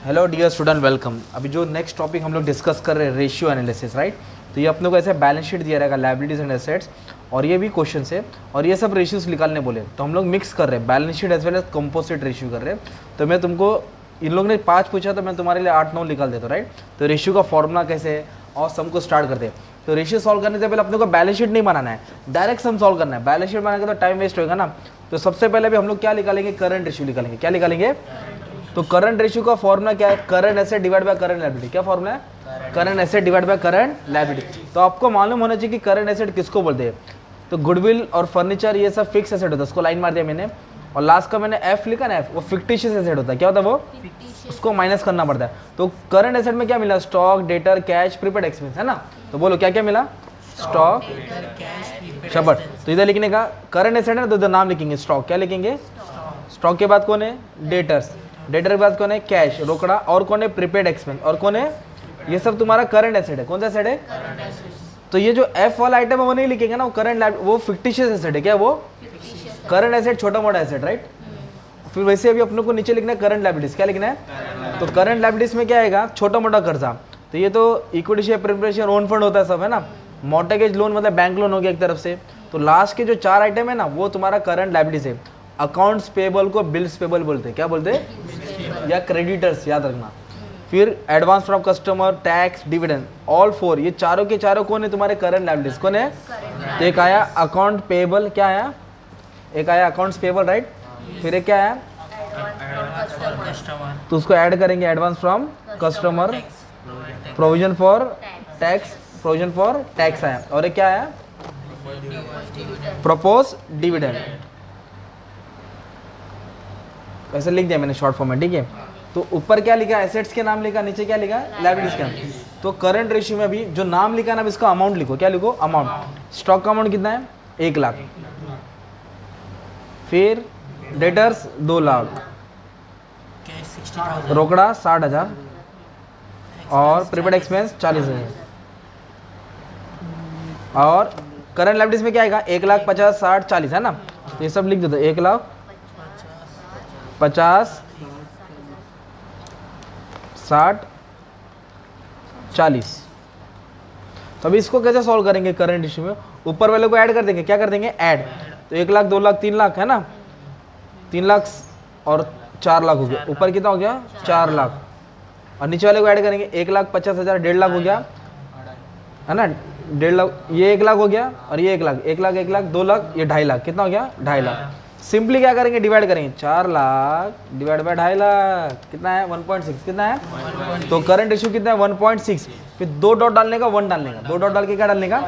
Hello dear student, welcome. अभी जो next topic हम लोग डिस्कस कर रहे हैं रेशियो एनालिसिस, राइट। तो ये अपने को ऐसे बैलेंस शीट दिया रहेगा, लायबिलिटीज एंड एसेट्स, और ये भी क्वेश्चन है और ये सब रेशियोज निकालने बोले। तो हम लोग मिक्स कर रहे हैं balance sheet as well as composite ratio कर रहे हैं। तो मैं तुमको इन लोग ने 5 पूछा तो मैं तुम्हारे लिए 8-9 निकाल देता हूँ, राइट। तो रेशियो का फॉर्मूला कैसे है और सम को स्टार्ट करते हैं। तो रेशियो सॉल्व करने से पहले अपने को बैलेंस शीट नहीं बनाना है, डायरेक्ट सम सॉल्व करना है। बैलेंस शीट बनाएंगे तो टाइम वेस्ट होगा ना। तो सबसे पहले भी हम लोग क्या निकालेंगे, करंट रेशियो निकालेंगे। क्या निकालेंगे? तो करंट रेशियो का फॉर्मूला क्या है? Current asset divide by current liability. क्या फॉर्मूला है? Current asset divide by current liability. तो आपको मालूम होना चाहिए कि करंट एसेट किसको बोलते हैं। तो गुडविल और फर्नीचर ये सब फिक्स एसेट होता है, उसको लाइन मार दिया मैंने। और लास्ट का मैंने एफ लिखा ना, एफ वो फिक्टिशियस एसेट होता है। क्या होता है वो? उसको माइनस करना पड़ता है। तो करंट एसेट में क्या मिला? Stock, debtor, cash, prepaid expense, है ना। तो बोलो क्या क्या मिला? स्टॉक, शब्द। तो इधर लिखने का करंट एसेट है तो इधर नाम लिखेंगे स्टॉक। क्या लिखेंगे? स्टॉक के बाद कौन है? डेटर्स। डेटर के बाद कौन है? कैश, रोकड़ा। और कौन है? Prepaid expense. और कौन है? ये सब तुम्हारा करंट एसेट है। कौन सा एसेट है? तो ये जो एफ वाला आइटम है वो नहीं लिखेंगे ना, वो करंट, वो फिक्टिशियस एसेट है। क्या वो? करंट एसेट छोटा मोटा एसेट, राइट। फिर वैसे अभी अपने को नीचे लिखना है करंट लायबिलिटीज। क्या लिखना है? तो करंट लायबिलिटीज में क्या आएगा? छोटा मोटा कर्जा। तो ये तो equity share preparation, own fund होता है सब, है ना। मॉर्टगेज लोन मतलब बैंक लोन हो गया एक तरफ से। तो लास्ट के जो 4 आइटम है ना वो तुम्हारा करंट लायबिलिटीज है। अकाउंट्स पेबल को बिल्स पेबल बोलते हैं। क्या बोलते हैं? या क्रेडिटर्स, याद रखना। फिर advance from customer, tax, dividend, all 4 ये चारों के चारों कौन है? तुम्हारे करंट लायबिलिटीज। कौन है? तो एक आया अकाउंट पेबल, क्या आया? एक आया अकाउंट्स पेबल, राइट। फिर एक क्या आया? तो उसको ऐड करेंगे, advance from customer, provision for tax, provision for tax आया। और एक क्या आया? Propose dividend. ऐसे लिख दिया मैंने शॉर्ट फॉर्म में, ठीक है। तो ऊपर क्या लिखा? एसेट्स के नाम लिखा, नीचे क्या लिखा? लायबिलिटीज का। तो करंट रेशियो में भी जो नाम लिखा ना, अब इसका अमाउंट लिखो। क्या लिखो? अमाउंट। स्टॉक का अमाउंट कितना है? 1 लाख। फिर डेटर्स 2 लाख, रोकड़ा 60,000 और प्रीपेड एक्सपेंस 40,000। और करंट लायबिलिटीज में क्या आएगा? 1 लाख 50, 60, 40, है ना। तो ये सब लिख दो। 1 लाख 50, 60, 40। तो अभी इसको कैसे सॉल्व करेंगे करंट इश्यू में? ऊपर वाले को ऐड कर देंगे। क्या कर देंगे? ऐड। तो 1 लाख, 2 लाख, 3 लाख, है ना। 3 लाख और 4 लाख हो गया। ऊपर कितना हो गया? 4 लाख। और नीचे वाले को ऐड करेंगे। 1 लाख 50,000, 1.5 लाख हो गया, है ना। 1.5 लाख, ये 1 लाख हो गया और ये 1 लाख, 1 लाख, 1 लाख, 2 लाख, ये 2.5 लाख। कितना हो गया? 2.5 लाख। सिंपली क्या करेंगे? डिवाइड करेंगे। 4 लाख डिवाइड बाय 2.5 लाख कितना है? 1.6। कितना है? तो करंट रेशियो कितना है? 1.6। फिर 2 डॉट डालने का, 1 डालने का। 2 डॉट डाल के क्या डालने का?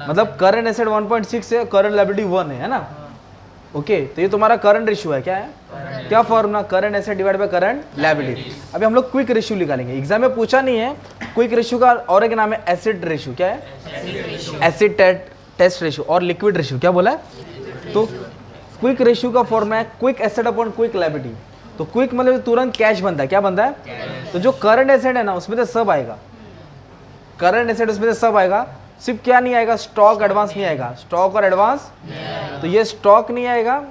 मतलब करंट एसेट 1.6 है, करंट लायबिलिटी 1 है ना। ओके। तो ये तुम्हारा करंट रेशियो है। क्या है? क्या formula? Current asset divide by current liability. अभी हम लोग क्विक रेशियो निकालेंगे। एग्जाम में पूछा नहीं है। क्विक रेशियो का और एक नाम है एसिड रेशियो। क्या है? एसिड टेस्ट रेशियो और लिक्विड रेशियो। क्या बोला है? तो क्विक रेशियो का फॉर्मूला है quick asset upon quick liability. तो क्विक मतलब तुरंत कैश बनता है। क्या बनता है? तो जो करंट एसेट है ना उसमें तो सब आएगा। करंट एसेट उसमें से सब आएगा। सिर्फ क्या नहीं आएगा? स्टॉक एडवांस नहीं आएगा। स्टॉक और एडवांस, तो ये स्टॉक नहीं आएगा।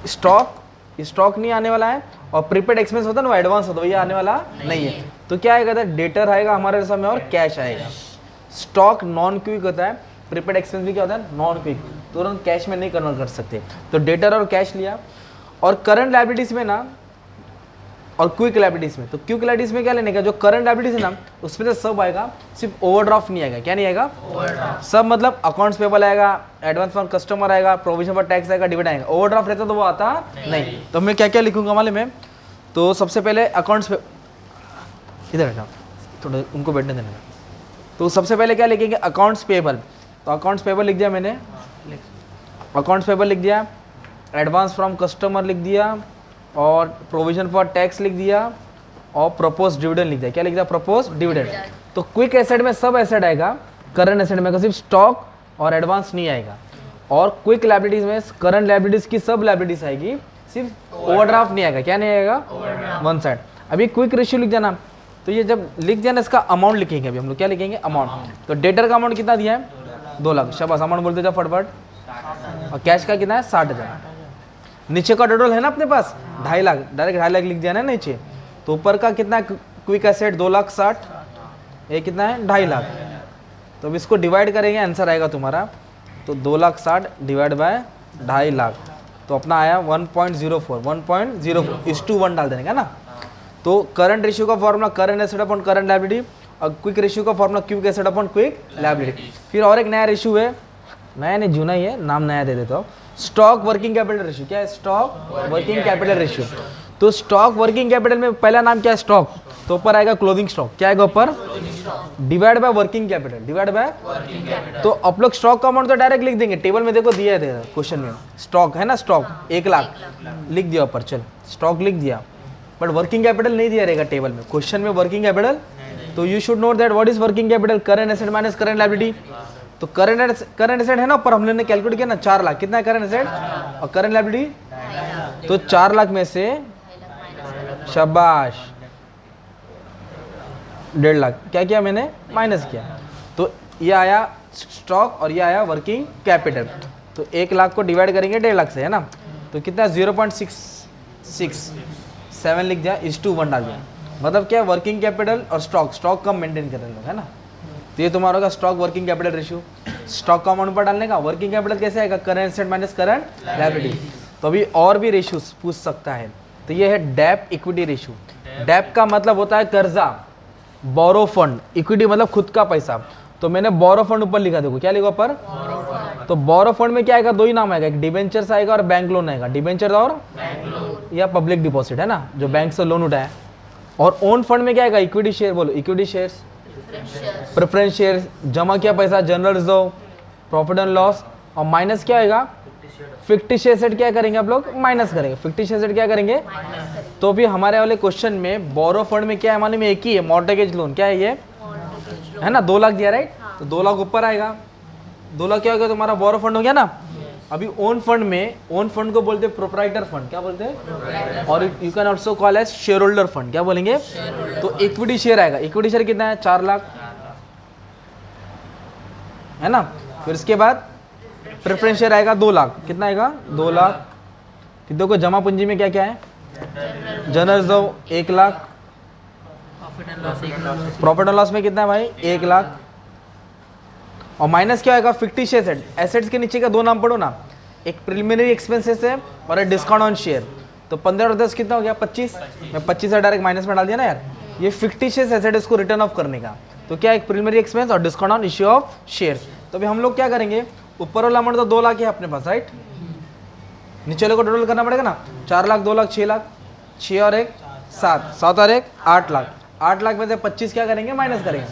स्टॉक नहीं आने वाला है। और प्रीपेड एक्सपेंस होता है ना, वो एडवांस होता है, ये आने वाला नहीं है। तो क्या आएगा? डेटर आएगा हमारे समय और कैश आएगा। स्टॉक नॉन क्विक होता है, प्रीपेड एक्सपेंस भी क्या होता है? नॉन क्विक, तुरंत कैश में नहीं कन्वर्ट कर सकते। तो डेटर और कैश लिया। और करंट लायबिलिटीज में ना और क्विक लायबिलिटीज में, तो क्विक लायबिलिटीज में क्या लेने का? जो करंट लायबिलिटीज है ना उसमें तो सब आएगा, सिर्फ ओवरड्राफ्ट नहीं आएगा। क्या नहीं आएगा? सब मतलब अकाउंट्स पेबल आएगा, एडवांस फॉर कस्टमर आएगा, प्रोविजन फॉर टैक्स आएगा, डिविडेंड आएगा। ओवरड्राफ्ट रहता तो वो आता नहीं। तो मैं क्या क्या लिखूंगा मालूम में? तो सबसे पहले अकाउंट्स पे, इधर बैठा थोड़ा, उनको बैठने देना। तो सबसे पहले क्या लिखेंगे? Accounts payable. तो अकाउंट्स पेबल लिख दिया मैंने, अकाउंट्स पेबल लिख दिया, एडवांस फ्रॉम कस्टमर लिख दिया, और प्रोविजन फॉर टैक्स लिख दिया, और प्रपोज डिविडेंड लिख दिया। क्या लिख दिया? Propose dividend. तो क्विक एसेट में सब एसेट आएगा, करंट एसेट में सिर्फ स्टॉक और एडवांस नहीं आएगा। और क्विक लायबिलिटीज में करंट लायबिलिटीज की सब लायबिलिटीज आएगी, सिर्फ ओवरड्राफ्ट नहीं आएगा। क्या नहीं आएगा? One side. अभी क्विक रेशियो लिख देना। तो ये जब लिख दिया ना, इसका अमाउंट लिखेंगे। अभी हम लोग क्या लिखेंगे? अमाउंट। तो डेटर का अमाउंट कितना दिया है? 2 लाख। शाबाश, अमाउंट बोलते जाओ फटफट। और कैश का कितना है? 60,000। नीचे का टोटल है ना अपने पास 2.5 लाख, डायरेक्ट 2.5 लाख लिख दिया ना नीचे। तो ऊपर का कितना क्विक एसेट 2,60,000, ये कितना है 2.5 लाख। तो अब इसको डिवाइड करेंगे, आंसर आएगा तुम्हारा, तो 2,60,000 डिवाइड बाय 2.5 लाख, तो अपना आया 1.04, 1.04:1 डाल देने का ना। तो करंट रेशियो का formula current asset upon current liability, और क्विक रेशियो का formula quick asset upon quick liability. फिर और एक नया रेशियो है, नया नहीं जुना ही है, नाम नया दे देता हूँ, स्टॉक वर्किंग कैपिटल रेशियो। क्या है? Stock working capital ratio. तो स्टॉक वर्किंग कैपिटल में पहला नाम क्या है? स्टॉक, तो ऊपर आएगा क्लोजिंग स्टॉक, क्या आएगा ऊपर? Divide by working capital, divide by. तो आप लोग स्टॉक का अमाउंट तो डायरेक्ट लिख देंगे, टेबल में देखो दिया है क्वेश्चन में, स्टॉक है ना, स्टॉक 1 लाख लिख दिया ऊपर, चल स्टॉक लिख दिया, बट वर्किंग कैपिटल नहीं दिया रहेगा टेबल में, क्वेश्चन में वर्किंग कैपिटल। तो you should note that what is working capital, current asset minus current liability. तो करंट एसेट है ना ऊपर हमने कैलकुलेट किया ना 4 लाख, कितना है करंट एसेट और करंट लायबिलिटी, तो 4 लाख में से शाबाश 1.5 लाख क्या किया मैंने? माइनस किया। तो ये आया स्टॉक और ये आया वर्किंग कैपिटल। तो 1 लाख को डिवाइड करेंगे 1.5 लाख से, है ना, तो कितना 0.667 लिख दिया, 1 डाल दिया। मतलब क्या, वर्किंग कैपिटल और स्टॉक कम मेंटेन कर रहे लोग, है ना। तो ये तुम्हारा होगा stock working capital ratio. Stock का अमाउंट पर डालने का, वर्किंग कैपिटल कैसे आएगा? Current asset minus current liability. तो अभी और भी रेशियो पूछ सकता है, तो ये है डेप इक्विटी रेशियो। डेप का मतलब होता है कर्जा, बोरो फंड, इक्विटी मतलब खुद का पैसा। तो मैंने बोरो फंड ऊपर लिखा, देखो क्या लिखा ऊपर? तो बोरो फंड में क्या आएगा? 2 ही नाम आएगा, एक डिबेंचर्स आएगा और बैंक लोन आएगा। डिबेंचर और या पब्लिक डिपॉजिट, है ना, जो बैंक से लोन उठाया। और ओन फंड में क्या आएगा? इक्विटी शेयर, बोलो इक्विटी शेयर्स, प्रेफरेंस शेयर, जमा किया पैसा, general reserve, profit and loss, और माइनस क्या आएगा? फिक्टिश एसेट। क्या करेंगे आप लोग? माइनस करेंगे। फिक्टिश एसेट क्या करेंगे? तो भी हमारे वाले क्वेश्चन में बोरो फंड में क्या है? माने में एक ही है, मॉर्टगेज लोन। क्या है ये? है ना, 2 लाख दिया, राइट, तो 2 लाख ऊपर आएगा। 2 लाख क्या हो गया तुम्हारा? बोरो फंड हो गया ना। अभी ओन फंड में, ओन फंड को बोलते हैं प्रोप्राइटर फंड, क्या बोलते हैं? और you can also call as shareholder fund, क्या बोलेंगे? तो इक्विटी शेयर आएगा। इक्विटी शेयर कितना है? 4 लाख, है ना। फिर इसके बाद प्रेफरेंस शेयर आएगा 2 लाख, कितना आएगा? 2 लाख। फिर देखो जमा पूंजी में क्या क्या है? General reserve 1 lakh, profit and loss में कितना है भाई? 1 लाख। और माइनस क्या आएगा? फिक्टिश एसेट। एसेट्स के नीचे का 2 नाम पढ़ो ना, एक प्रिलिमिनरी एक्सपेंसेस है और एक डिस्काउंट ऑन शेयर। तो 15 और 10 कितना हो गया? 25। मैं 25 से डायरेक्ट माइनस में डाल दिया ना यार। ये फिक्टिशियस एसेट, इसको रिटर्न ऑफ करने का। तो क्या, एक प्रिलिमिनरी एक्सपेंस और discount on issue of share. तो अभी हम लोग क्या करेंगे? ऊपर वाला अमाउंट तो 2 लाख है अपने पास, राइट, नीचे वाले को टोटल करना पड़ेगा ना। 4 लाख, 2 लाख, 6 लाख, 6 और 1 7, 7 और 1 8 लाख। 8 लाख में से 25 क्या करेंगे? माइनस करेंगे,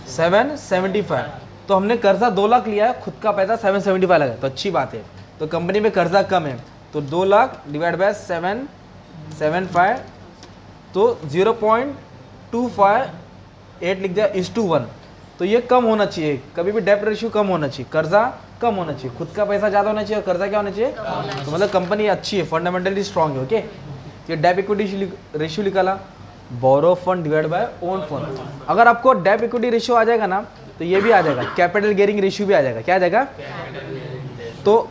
775। तो हमने कर्जा 2 लाख लिया है, खुद का पैसा 775 लगा, तो अच्छी बात है। तो कंपनी में कर्जा कम है, तो 2 लाख डिवाइड बाय 775, तो 0.258 लिख दिया, 1:1। तो ये कम होना चाहिए, कभी भी डेप्ट रेशियो कम होना चाहिए, कर्जा कम होना चाहिए, खुद का पैसा ज़्यादा होना चाहिए और कर्जा क्या होना चाहिए? तो मतलब कंपनी अच्छी है, फंडामेंटली स्ट्रांग है। ओके, ये डेप इक्विटी रेशियो निकाला, borrow fund divide by own fund. अगर आपको डेप इक्विटी रेशियो आ जाएगा ना, तो ये भी आ जाएगा, कैपिटल गियरिंग रेशियो भी आ जाएगा। क्या आ जाएगा? तो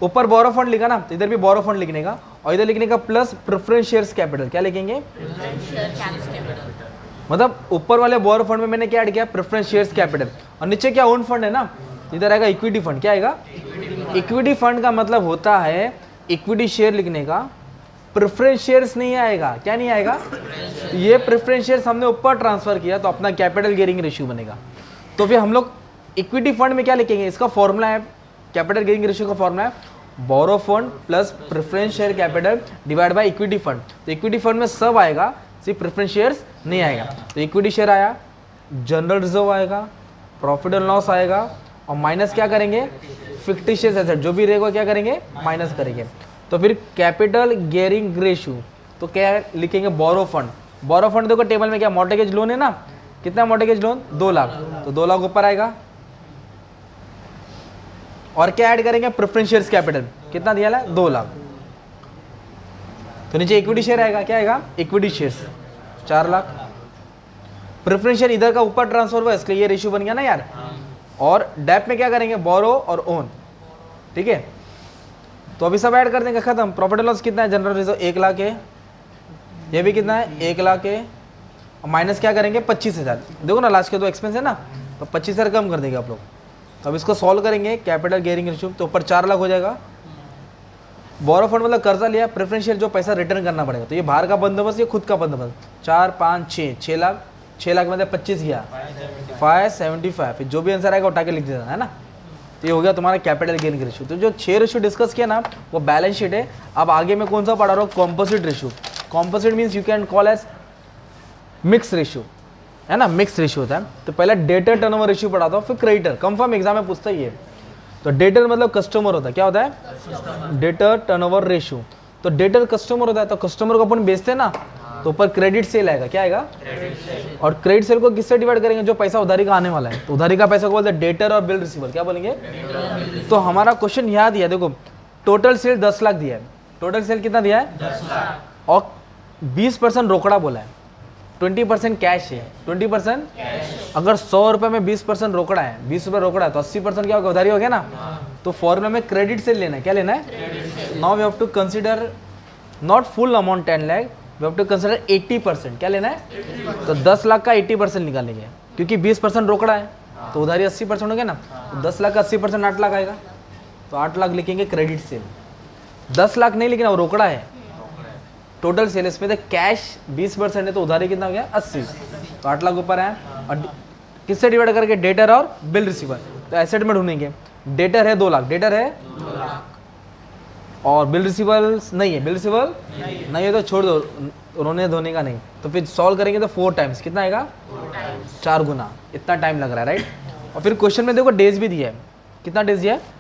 ऊपर बोरो फंड लिखा ना, तो इधर भी बोरो फंड लिखने का, और इधर लिखने का प्लस प्रेफरेंस शेयर्स कैपिटल। क्या लिखेंगे? मतलब ऊपर वाले बोरो फंड में मैंने क्या ऐड किया? Preference shares capital. और नीचे क्या? ओन फंड है ना, इधर आएगा इक्विटी फंड। क्या आएगा? इक्विटी फंड का मतलब होता है इक्विटी शेयर लिखने का, प्रेफरेंस शेयर्स नहीं आएगा। क्या नहीं आएगा? ये प्रेफरेंस शेयर्स हमने ऊपर ट्रांसफर किया, तो अपना कैपिटल गियरिंग रेशियो बनेगा। तो फिर हम लोग इक्विटी फंड में क्या लिखेंगे? इसका फॉर्मूला है, कैपिटल गियरिंग रेशियो का फॉर्मूला है borrow fund plus preference share capital divide by equity fund. तो इक्विटी फंड में सब आएगा, सिर्फ प्रेफरेंस शेयर्स नहीं आएगा। तो इक्विटी शेयर आया, जनरल रिजर्व आएगा, प्रॉफिट एंड लॉस आएगा, और माइनस क्या करेंगे? फिक्टिशियस एसेट जो भी रहेगा क्या करेंगे? माइनस करेंगे। तो फिर कैपिटल गियरिंग रेशियो, तो क्या लिखेंगे? बोरो फंड। बोरो फंड देखो टेबल में क्या? मॉर्टगेज लोन है ना, कितना मॉर्टगेज लोन? 2 लाख, तो 2 लाख ऊपर आएगा। और क्या ऐड करेंगे? प्रेफरेंस शेयर्स कैपिटल, कितना दिया है? 2 लाख। तो नीचे इक्विटी शेयर आएगा, क्या आएगा? Equity shares 4 lakh. Preference share इधर का ऊपर ट्रांसफर हुआ, इसलिए ये रेशियो बन गया ना यार। और डेप में क्या करेंगे? बोरो और ओन, ठीक है। तो अभी सब ऐड कर देंगे, खत्म। प्रॉफिट एंड लॉस कितना है? जनरल रिजर्व 1 लाख है, ये भी कितना है 1 लाख है, माइनस क्या करेंगे 25,000। देखो ना लास्ट के 2 एक्सपेंस है ना, तो 25,000 कम कर देंगे आप लोग। तो अब इसको सॉल्व करेंगे कैपिटल गियरिंग रेशियो, तो ऊपर 4 लाख हो जाएगा। बोरो फंड मतलब कर्जा लिया, प्रेफरेंशियल जो पैसा रिटर्न करना पड़ेगा, तो ये बाहर का बंदोबस्त, ये खुद का बंदोबस्त। 4 5 6 लाख, 6 लाख में 25 गया 575, फिर जो भी आंसर आएगा उठा के लिख देना है ना। तो ये हो गया तुम्हारा कैपिटल गेन रेशियो। तो जो 6 रेशियो डिस्कस किया ना वो बैलेंस शीट है। अब आगे मैं कौन सा पढ़ा रहा हूँ, composite ratio. Composite means you can call as mix ratio, है ना, मिक्स रेशियो होता है। तो पहले डेटर टर्नओवर रेशियो पढ़ाता हूँ, फिर क्रेडिटर, कंफर्म एग्जाम में पूछता ही है। तो डेटर मतलब कस्टमर होता है, क्या होता है, डेटर टर्नओवर रेशियो। तो डेटर कस्टमर होता है, तो कस्टमर को अपन बेचते हैं ना, तो ऊपर क्रेडिट सेल आएगा, क्या आएगा, और क्रेडिट सेल को किससे डिवाइड करेंगे, जो पैसा उधारी का आने वाला है, तो उधारी का पैसा को बोलते हैं डेटर और बिल रिसीवर, क्या बोलेंगे। तो हमारा क्वेश्चन याद दिया, देखो टोटल सेल 10 लाख दिया है, टोटल सेल कितना दिया है 10 लाख, और 20% रोकड़ा बोला है, 20% कैश है, 20% अगर 100 रुपये में 20% रोकड़ा है, 20 रुपये रोकड़ा है, तो 80% क्या होगा, उधारी हो गया ना। तो फॉर्मूला में क्रेडिट सेल लेना है, क्या लेना है, now we have to consider not full amount 10 lakh, we have to consider 80%, क्या लेना है, तो 10 लाख का 80% निकालेंगे, क्योंकि 20% रोकड़ा है, तो उधारी 80% हो गया ना, तो 10 लाख का 80% 8 लाख आएगा, तो 8 लाख लिखेंगे क्रेडिट सेल। 10 लाख नहीं लिखना, वो रोकड़ा है, टोटल सेल इसमें तो कैश 20% है, तो उधारी कितना हो गया 80, तो 8 लाख ऊपर है। और किससे डिवाइड करके, डेटर और बिल रिसीवर। तो एसेट में ढूंढेंगे, डेटर है 2 लाख, डेटर है 2 लाख, और बिल रिसीवर नहीं है, बिल रिसीवर नहीं है तो छोड़ दो, रोने धोने का नहीं। तो फिर सॉल्व करेंगे तो 4 टाइम्स कितना आएगा, 4 गुना, इतना टाइम लग रहा है, राइट। और फिर क्वेश्चन में देखो डेज भी दिया है, कितना डेज दिया है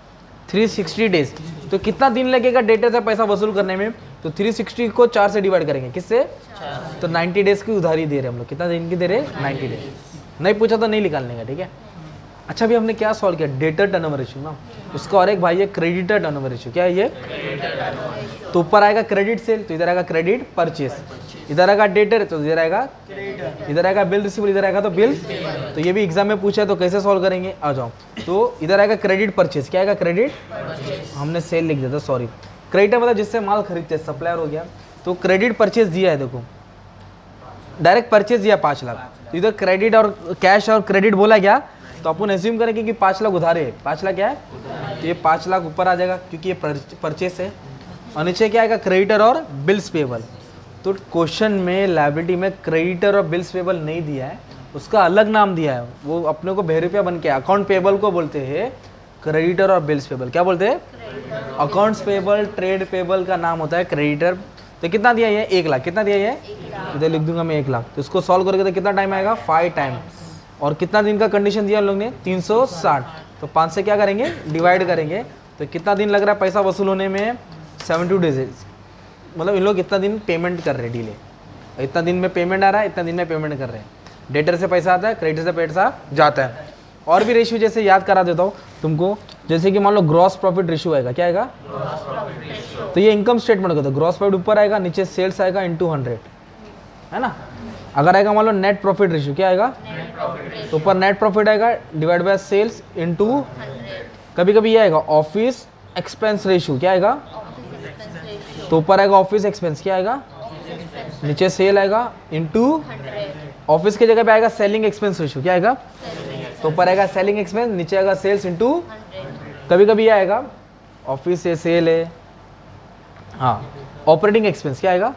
360 डेज। तो कितना दिन लगेगा डेटर से पैसा वसूल करने में, तो 360 को 4 से डिवाइड करेंगे, किससे, तो 90 डेज की उधारी दे रहे हैं हम लोग, कितना दिन की दे रहे हैं 90 डेज। नहीं पूछा तो नहीं निकालने का, ठीक है। अच्छा अभी हमने क्या सॉल्व किया, डेटर टर्नओवर रेशियो ना, उसका और एक भाई है क्रेडिटर टर्नओवर रेशियो, क्या है ये, तो ऊपर आएगा क्रेडिट सेल, तो इधर आएगा क्रेडिट परचेस, इधर आएगा डेटर, तो इधर आएगा इधर आएगा बिल रिसीवर, इधर आएगा तो बिल। तो ये भी एग्जाम में पूछा है, तो कैसे सॉल्व करेंगे, आ जाओ। तो इधर आएगा क्रेडिट परचेस, क्या आएगा क्रेडिट, हमने सेल लिख दिया था, सॉरी। क्रेडिटर मतलब जिससे माल खरीदते हैं, सप्लायर हो गया। तो क्रेडिट परचेस दिया है, देखो डायरेक्ट परचेस दिया 5 लाख, तो इधर क्रेडिट और कैश और क्रेडिट बोला गया, तो अपन एज्यूम करेंगे कि 5 लाख उधारे है, 5 लाख क्या है, तो ये 5 लाख ऊपर आ जाएगा क्योंकि ये परचेस है, और नीचे क्या आएगा क्रेडिटर और बिल्स पेबल। तो क्वेश्चन में लायबिलिटी में क्रेडिटर और बिल्स पेबल नहीं दिया है, उसका अलग नाम दिया है, वो अपने को बेरुपया बन के अकाउंट पेबल को बोलते हैं क्रेडिटर और बिल्स पेबल, क्या बोलते हैं, अकाउंट्स पेबल, ट्रेड पेबल का नाम होता है क्रेडिटर। तो कितना दिया है 1 लाख, कितना दिया है, इधर लिख दूंगा मैं 1 लाख। तो इसको सॉल्व करोगे तो कितना टाइम आएगा 5 टाइम, और कितना दिन का कंडीशन दिया हम लोग ने 360, तो 5 से क्या करेंगे डिवाइड करेंगे, तो कितना दिन लग रहा है पैसा वसूल होने में 72 डेज, मतलब इन लोग इतना दिन पेमेंट कर रहे हैं डिले, इतना दिन में पेमेंट आ रहा है, इतना दिन में पेमेंट कर रहे हैं। डेटर से पैसा आता है, क्रेडिटर से पैसा जाता है। और भी रेशियो जैसे याद करा देता हूँ तुमको, जैसे कि मान लो ग्रॉस प्रॉफिट रेशियो आएगा, क्या आएगा, तो ये इनकम स्टेटमेंट का, तो ग्रॉस प्रॉफिट ऊपर आएगा, नीचे सेल्स आएगा इंटू 100, है ना। अगर आएगा मान लो नेट प्रॉफिट रेशियो, क्या आएगा, तो ऊपर नेट प्रॉफिट आएगा डिवाइड बाय सेल्स इंटू, कभी कभी ये आएगा ऑफिस एक्सपेंस रेशियो, क्या आएगा, तो ऊपर आएगा ऑफिस एक्सपेंस, क्या आएगा, नीचे सेल आएगा इंटू, ऑफिस की जगह पे आएगा सेलिंग एक्सपेंस रेशियो, क्या आएगा, तो ऊपर आएगा सेलिंग एक्सपेंस, नीचे आएगा सेल्स इंटू, कभी कभी ये आएगा ऑफिस से सेल है, हाँ ऑपरेटिंग एक्सपेंस, क्या आएगा,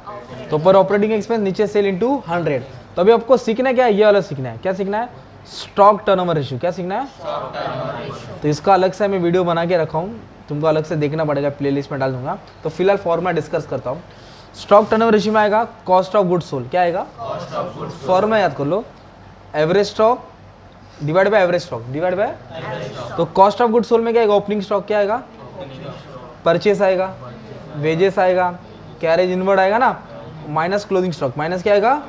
तो ऊपर ऑपरेटिंग एक्सपेंस, नीचे सेल इंटू 100। तो अभी आपको सीखना क्या है, ये वाला सीखना है, क्या सीखना है, स्टॉक टर्नओवर रेशियो, क्या सीखना है। तो इसका अलग से मैं वीडियो बना के रखा हूँ, तुमको अलग से देखना पड़ेगा, प्लेलिस्ट में डाल दूंगा। तो फिलहाल फॉर्मूला डिस्कस करता हूँ। स्टॉक टर्नओवर रेशियो में आएगा कॉस्ट ऑफ गुड्स सोल्ड, क्या आएगा, फॉर्मूला याद कर लो, average stock divide by average stock divide by, तो कॉस्ट ऑफ गुड्स सोल्ड में क्या आएगा, ओपनिंग स्टॉक, क्या आएगा, परचेस आएगा, वेजेस आएगा, कैरेज इनवर्ड आएगा ना, माइनस क्लोजिंग स्टॉक, माइनस क्या आएगा,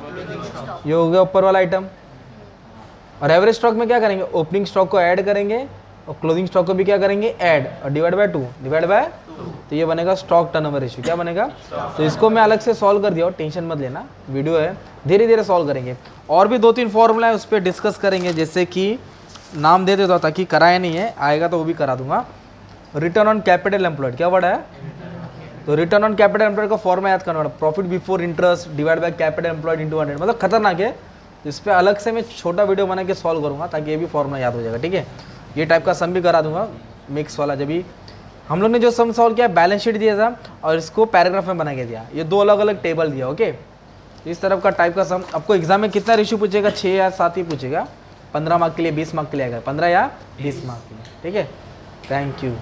ये हो गया ऊपर वाला आइटम। और एवरेज स्टॉक में क्या करेंगे, ओपनिंग स्टॉक को ऐड करेंगे और क्लोजिंग स्टॉक को भी क्या करेंगे ऐड, और डिवाइड बाय 2 डिवाइड बाय, तो ये बनेगा स्टॉक टर्नओवर रेशियो, क्या बनेगा। तो इसको मैं अलग से सॉल्व कर दिया, टेंशन मत लेना, वीडियो है, धीरे धीरे सॉल्व करेंगे। और भी 2-3 फॉर्मूला है उस पर डिस्कस करेंगे, जैसे कि नाम दे देता हूँ ताकि कराया नहीं है, आएगा तो वो भी करा दूंगा। रिटर्न ऑन कैपिटल एम्प्लॉयड, क्या वर्ड है, तो रिटर्न ऑन कैपिटल एम्प्लॉयड का फॉर्मा याद करना, profit before interest divide by capital employed into 100, मतलब खतरनाक है। तो इस पर अलग से मैं छोटा वीडियो बना के सॉल्व करूँगा ताकि ये भी फॉर्मूला याद हो जाएगा, ठीक है। ये टाइप का सम भी करा दूंगा मिक्स वाला। जब भी हम लोग ने जो सम सॉल्व किया बैलेंस शीट दिया था और इसको पैराग्राफ में बना के दिया, ये 2 अलग अलग टेबल दिया, ओके। इस तरफ का टाइप का सम आपको एग्जाम में कितना रेशियो पूछेगा, 6 या 7 ही पूछेगा, 15 मार्क के लिए, 20 मार्क के लिए आएगा, 15 या 20 मार्क के लिए, ठीक है। Thank you.